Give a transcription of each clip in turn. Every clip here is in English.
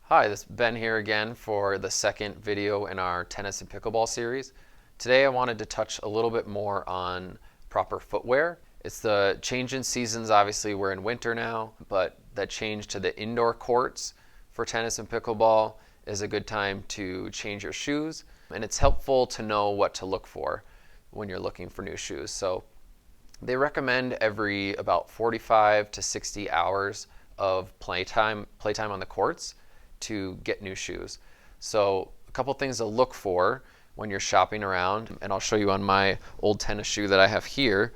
Hi, this is Ben here again for the second video in our tennis and pickleball series. Today I wanted to touch a little bit more on proper footwear. It's the change in seasons. Obviously we're in winter now, but that change to the indoor courts for tennis and pickleball is a good time to change your shoes, and it's helpful to know what to look for when you're looking for new shoes. So they recommend every about 45 to 60 hours of playtime on the courts to get new shoes. So a couple things to look for when you're shopping around, and I'll show you on my old tennis shoe that I have here.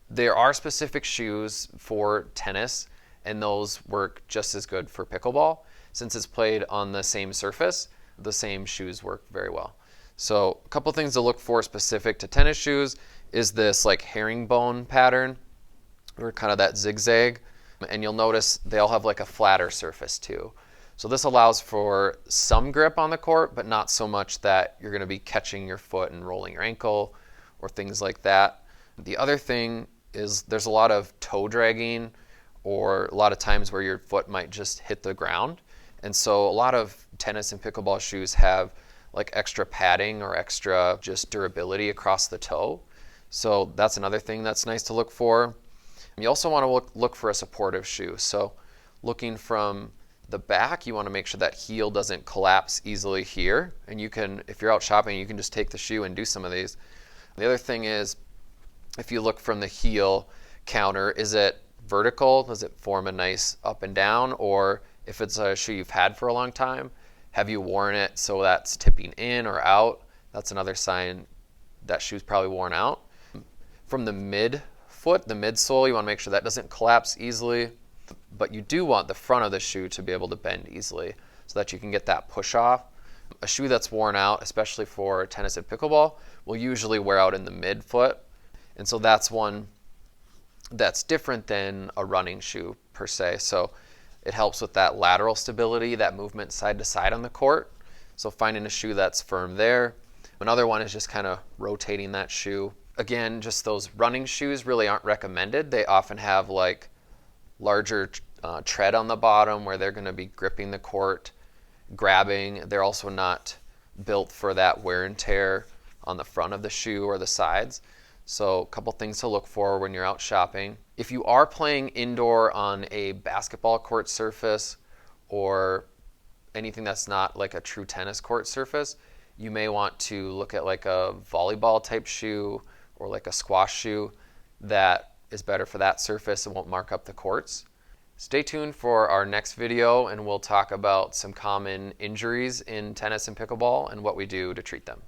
There are specific shoes for tennis, and those work just as good for pickleball. Since it's played on the same surface, the same shoes work very well. So a couple things to look for specific to tennis shoes is this like herringbone pattern, or kind of that zigzag, and you'll notice they all have like a flatter surface too. So this allows for some grip on the court, but not so much that you're going to be catching your foot and rolling your ankle or things like that. The other thing is there's a lot of toe dragging, or a lot of times where your foot might just hit the ground. And so a lot of tennis and pickleball shoes have like extra padding or extra just durability across the toe. So that's another thing that's nice to look for. You also want to look for a supportive shoe. So looking from the back, you want to make sure that heel doesn't collapse easily here. And you can, if you're out shopping, you can just take the shoe and do some of these. The other thing is, if you look from the heel counter, is it vertical? Does it form a nice up and down? Or if it's a shoe you've had for a long time, have you worn it so that's tipping in or out? That's another sign that shoe's probably worn out. From the mid foot, the midsole, you want to make sure that doesn't collapse easily. But you do want the front of the shoe to be able to bend easily so that you can get that push off. A shoe that's worn out, especially for tennis and pickleball, will usually wear out in the midfoot. And so that's one that's different than a running shoe per se. So it helps with that lateral stability, that movement side to side on the court. So finding a shoe that's firm there. Another one is just kind of rotating that shoe. Again, just those running shoes really aren't recommended. They often have like larger tread on the bottom where they're going to be gripping the court, grabbing. They're also not built for that wear and tear on the front of the shoe or the sides. So a couple things to look for when you're out shopping. If you are playing indoor on a basketball court surface or anything that's not like a true tennis court surface, you may want to look at like a volleyball type shoe or like a squash shoe that is better for that surface and won't mark up the courts. Stay tuned for our next video, and we'll talk about some common injuries in tennis and pickleball and what we do to treat them.